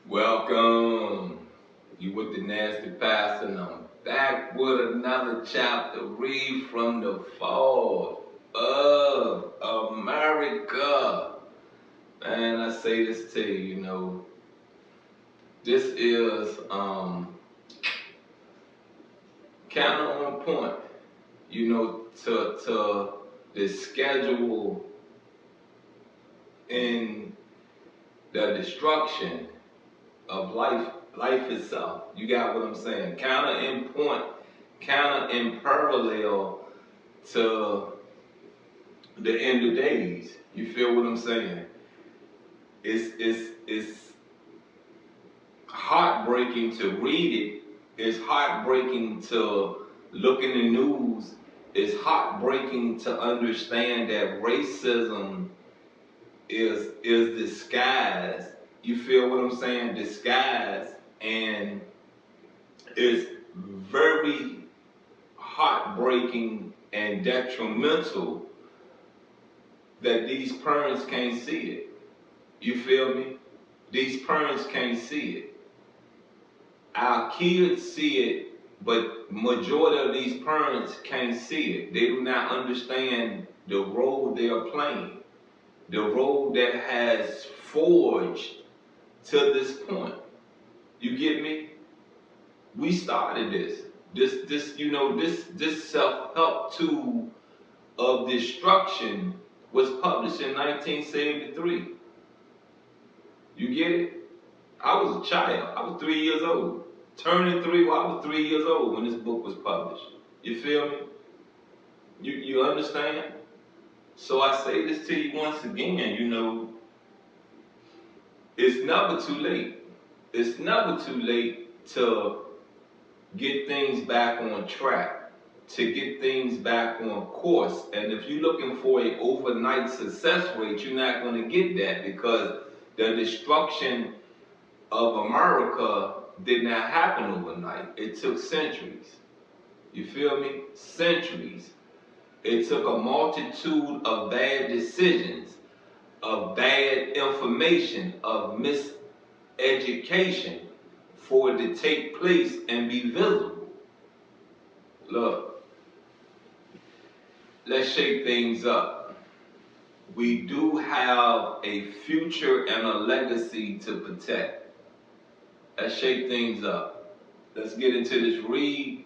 Welcome. You with the nasty pastor, and I'm back with another chapter. Read from the fall of America. Man, I say this to you, this is kind of on point, to the schedule in the destruction of life itself. You got what I'm saying? Kind of in point, kind of in parallel to the end of days. You feel what I'm saying? It's heartbreaking to read it. It's heartbreaking to look in the news. It's heartbreaking to understand that racism is disguised. You feel what I'm saying? Disguised, and it's very heartbreaking and detrimental that these parents can't see it. You feel me? These parents can't see it. Our kids see it, but majority of these parents can't see it. They do not understand the role they are playing, the role that has forged to this point. You get me? We started this. This self-help tool of destruction was published in 1973. You get it? I was a child. I was 3 years old. Turning three while I was 3 years old when this book was published. You feel me? You understand? So I say this to you once again, it's never too late. It's never too late to get things back on track, to get things back on course. And if you're looking for an overnight success rate, you're not going to get that, because the destruction of America did not happen overnight. It took centuries. You feel me? Centuries. It took a multitude of bad decisions, of bad information, of miseducation for it to take place and be visible. Look, let's shake things up. We do have a future and a legacy to protect. Let's shake things up. Let's get into this read.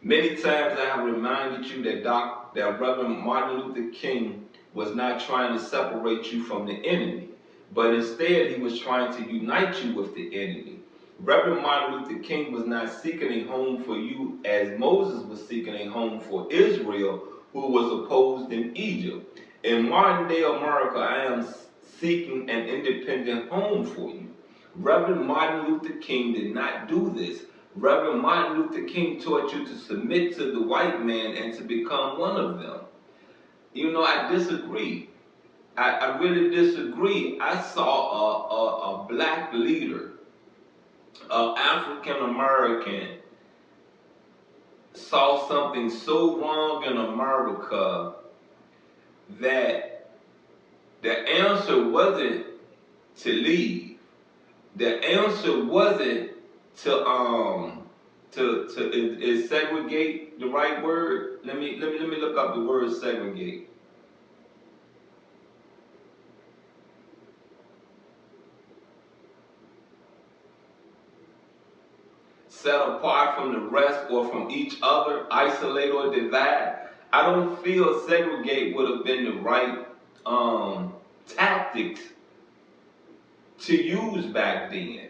Many times I have reminded you that Reverend Martin Luther King was not trying to separate you from the enemy, but instead he was trying to unite you with the enemy. Reverend Martin Luther King was not seeking a home for you as Moses was seeking a home for Israel, who was opposed in Egypt. In modern day America, I am seeking an independent home for you. Reverend Martin Luther King did not do this. Reverend Martin Luther King taught you to submit to the white man and to become one of them. I disagree. I really disagree. I saw a black leader, an African American, saw something so wrong in America that the answer wasn't to leave. The answer wasn't is segregate the right word? Let me look up the word segregate. Set apart from the rest or from each other, isolate or divide. I don't feel segregate would have been the right tactics to use back then.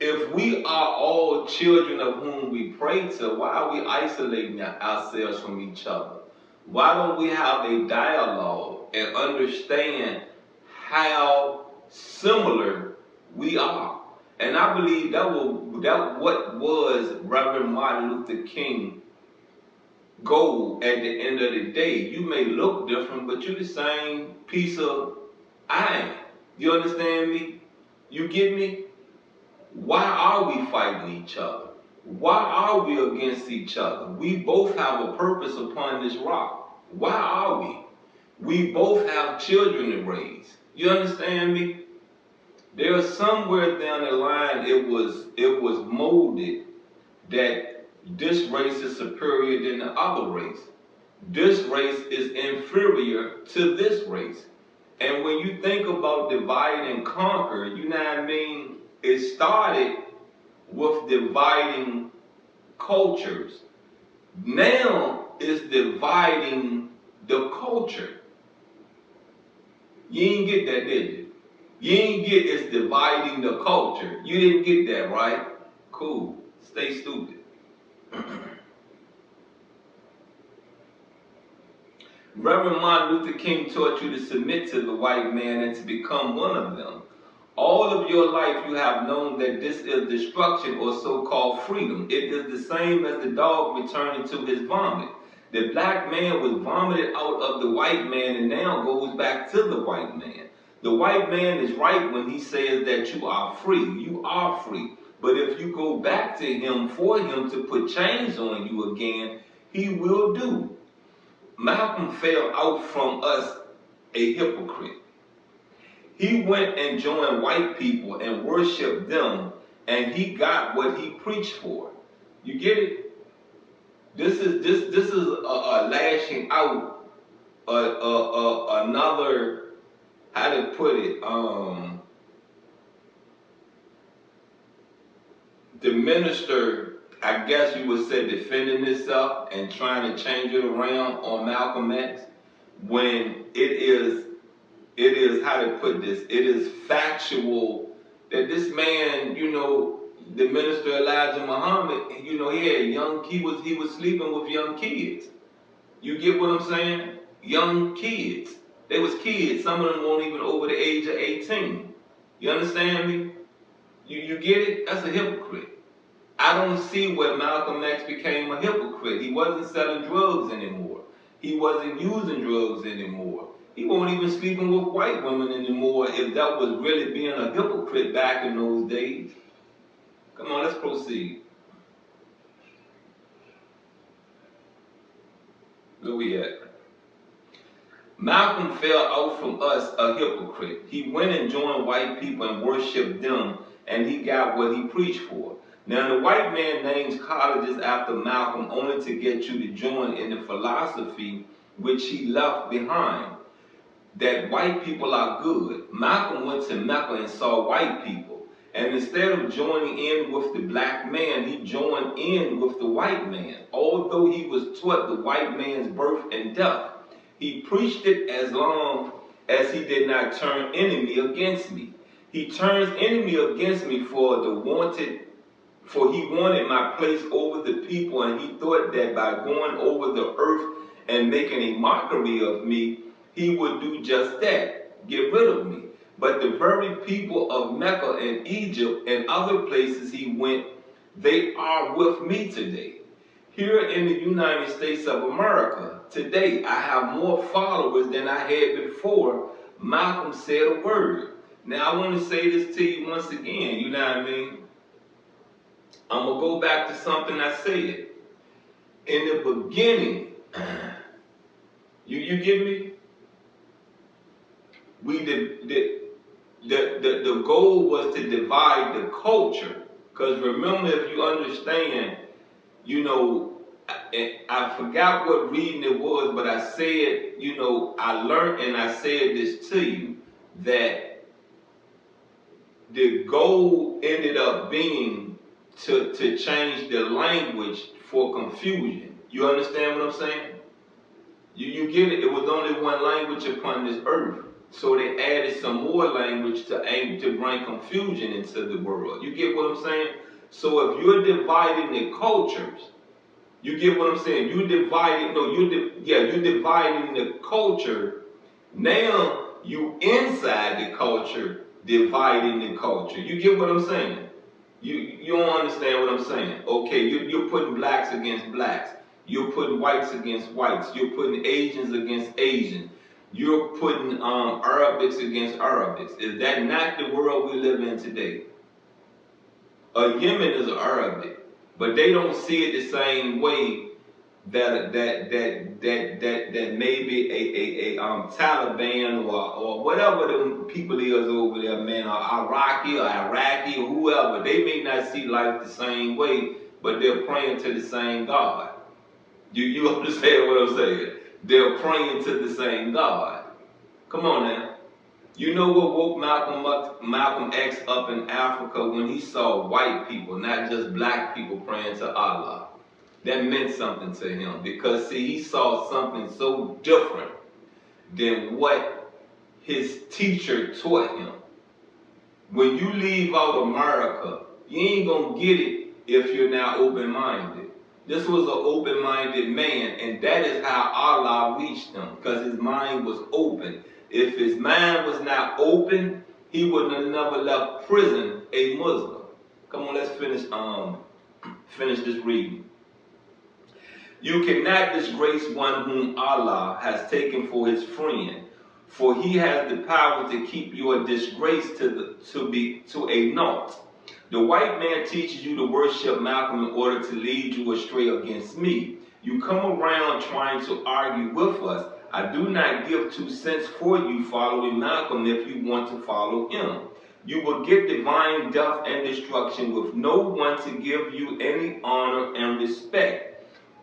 If we are all children of whom we pray to, why are we isolating ourselves from each other? Why don't we have a dialogue and understand how similar we are? And I believe that what was Reverend Martin Luther King's goal at the end of the day. You may look different, but you're the same piece of iron. You understand me? You get me? Why are we fighting each other? Why are we against each other? We both have a purpose upon this rock. Why are we? We both have children to raise. You understand me? There's somewhere down the line it was molded that this race is superior than the other race. This race is inferior to this race. And when you think about divide and conquer, you know what I mean? It started with dividing cultures. Now it's dividing the culture. You ain't get that, did you? You ain't get it's dividing the culture. You didn't get that, right? Cool. Stay stupid. Reverend Martin Luther King taught you to submit to the white man and to become one of them. All of your life you have known that this is destruction or so-called freedom. It is the same as the dog returning to his vomit. The black man was vomited out of the white man and now goes back to the white man. The white man is right when he says that you are free. You are free. But if you go back to him for him to put chains on you again, he will do. Malcolm fell out from us a hypocrite. He went and joined white people and worshiped them, and he got what he preached for. You get it? This is a lashing out, another, how to put it, the minister, I guess you would say, defending himself and trying to change it around on Malcolm X, when it is, how to put this, it is factual that this man, the minister Elijah Muhammad, he was sleeping with young kids. You get what I'm saying? Young kids. They was kids. Some of them weren't even over the age of 18. You understand me? You get it? That's a hypocrite. I don't see where Malcolm X became a hypocrite. He wasn't selling drugs anymore. He wasn't using drugs anymore. He wasn't even sleeping with white women anymore, if that was really being a hypocrite back in those days. Come on, let's proceed. Where we at? Malcolm fell out from us a hypocrite. He went and joined white people and worshiped them, and he got what he preached for. Now, the white man names colleges after Malcolm only to get you to join in the philosophy which he left behind, that white people are good. Malcolm went to Mecca and saw white people, and instead of joining in with the black man, he joined in with the white man. Although he was taught the white man's birth and death, he preached it as long as he did not turn enemy against me. He turns enemy against me for he wanted my place over the people, and he thought that by going over the earth and making a mockery of me, he would do just that, get rid of me. But the very people of Mecca and Egypt and other places he went, they are with me today. Here in the United States of America, today, I have more followers than I had before Malcolm said a word. Now, I want to say this to you once again, you know what I mean? I'm going to go back to something I said. In the beginning, you get me? The goal was to divide the culture. Because remember, if you understand, I forgot what reading it was, but I said, I learned and I said this to you, that the goal ended up being to change the language for confusion. You understand what I'm saying? You get it? It was only one language upon this earth. So they added some more language to aim to bring confusion into the world. You get what I'm saying? So if you're dividing the cultures, you get what I'm saying? You're dividing the culture. Now you inside the culture dividing the culture. You get what I'm saying? You don't understand what I'm saying. Okay, you're putting blacks against blacks. You're putting whites against whites. You're putting Asians against Asians. You're putting Arabics against Arabics. Is that not the world we live in today? Yemen is Arabic, but they don't see it the same way that maybe a Taliban or whatever the people is over there, man, or Iraqi or whoever, they may not see life the same way, but they're praying to the same God. You understand what I'm saying? They're praying to the same God. Come on now. You know what woke Malcolm X up in Africa when he saw white people, not just black people, praying to Allah? That meant something to him because, see, he saw something so different than what his teacher taught him. When you leave out America, you ain't gonna get it if you're not open-minded. This was an open-minded man, and that is how Allah reached him, because his mind was open. If his mind was not open, he would have never left prison a Muslim. Come on, let's finish this reading. You cannot disgrace one whom Allah has taken for his friend, for he has the power to keep your disgrace to a naught. The white man teaches you to worship Malcolm in order to lead you astray against me. You come around trying to argue with us. I do not give 2 cents for you following Malcolm if you want to follow him. You will get divine death and destruction with no one to give you any honor and respect.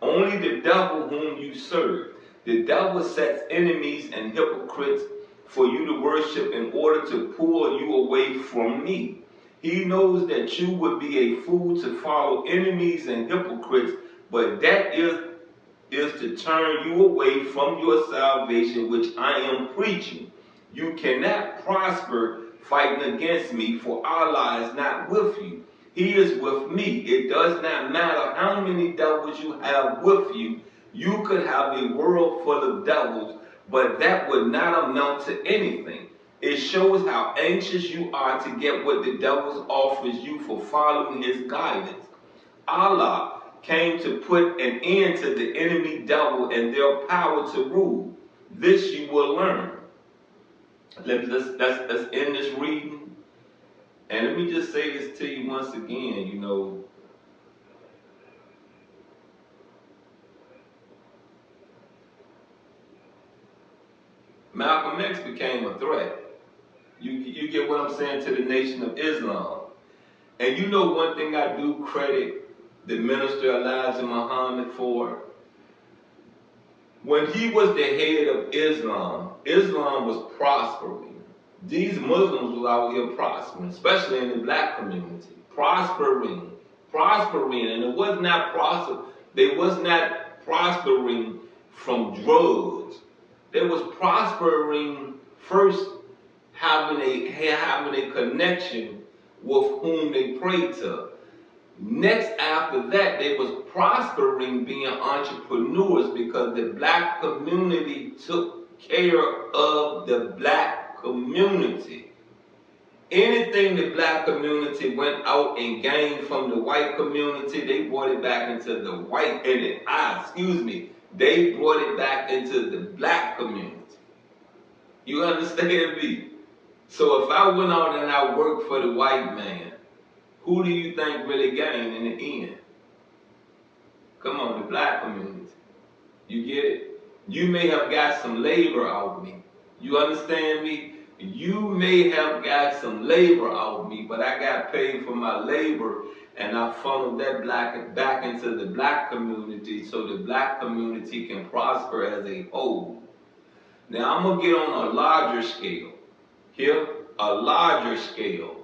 Only the devil whom you serve. The devil sets enemies and hypocrites for you to worship in order to pull you away from me. He knows that you would be a fool to follow enemies and hypocrites, but that is to turn you away from your salvation, which I am preaching. You cannot prosper fighting against me, for Allah is not with you. He is with me. It does not matter how many devils you have with you. You could have a world full of devils, but that would not amount to anything. It shows how anxious you are to get what the devil offers you for following his guidance. Allah came to put an end to the enemy devil and their power to rule. This you will learn. Let's end this reading. And let me just say this to you once again, you know. Malcolm X became a threat. You get what I'm saying, to the Nation of Islam. And you know one thing I do credit the minister Elijah Muhammad for? When he was the head of Islam, Islam was prospering. These Muslims were out here prospering, especially in the black community. Prospering, and it was not they was not prospering from drugs. They was prospering first having a connection with whom they prayed to. Next after that, they was prospering being entrepreneurs because the black community took care of the black community. Anything the black community went out and gained from the white community, they brought it back into the white, they brought it back into the black community. You understand me? So if I went out and I worked for the white man, who do you think really gained in the end? Come on, the black community. You get it? You may have got some labor out of me. You understand me? You may have got some labor out of me, but I got paid for my labor, and I funneled that back into the black community so the black community can prosper as a whole. Now I'm gonna get on a larger scale. Here, a larger scale.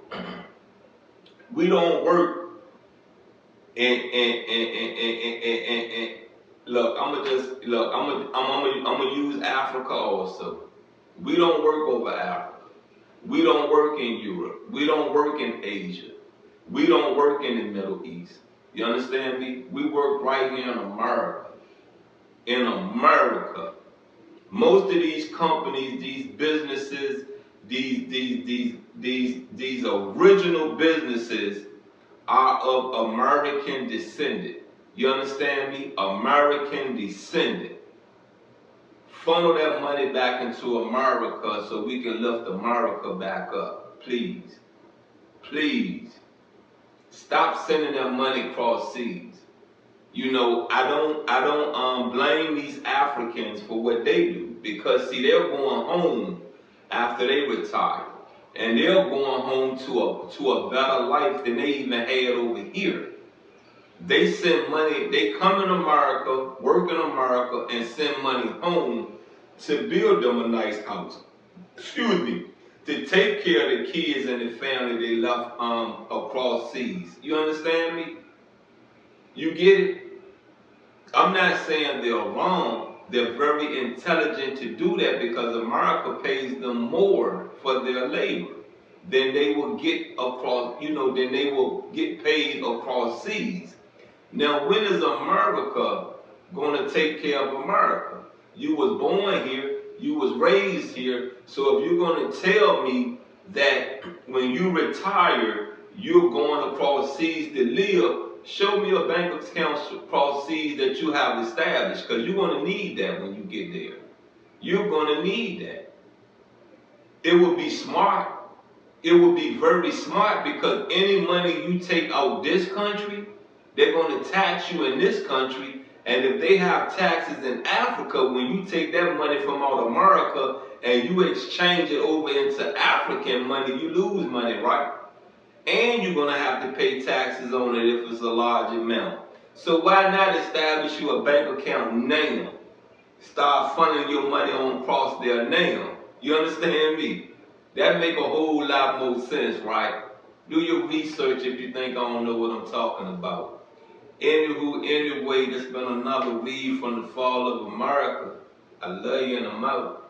We don't work and look, I'm gonna use Africa also. We don't work over Africa. We don't work in Europe. We don't work in Asia. We don't work in the Middle East. You understand me? We work right here in America. In America. Most of these companies, these businesses, these original businesses are of American descendant. You understand me? American descendant. Funnel that money back into America so we can lift America back up. Please. Please. Stop sending that money across seas. I don't blame these Africans for what they do, because see, they're going home after they retire, and they're going home to a better life than they even had over here. They send money, they come in America, work in America, and send money home to build them a nice house. Excuse me. To take care of the kids and the family they left across seas. You understand me? You get it? I'm not saying they're wrong. They're very intelligent to do that, because America pays them more for their labor than they will get across, than they will get paid across seas. Now, when is America going to take care of America? You was born here, you was raised here, so if you're going to tell me that when you retire, you're going across seas to live, show me a bank account across seas that you have established, because you're going to need that when you get there. You're going to need that. It would be smart. It would be very smart, because any money you take out this country, they're going to tax you in this country. And if they have taxes in Africa, when you take that money from out America and you exchange it over into African money, you lose money, right? And you're going to have to pay taxes on it if it's a large amount. So why not establish you a bank account now? Start funding your money on across there now. You understand me? That make a whole lot more sense, right? Do your research if you think I don't know what I'm talking about. Anyway, this has been another read from the Fall of America. I love you and I'm out.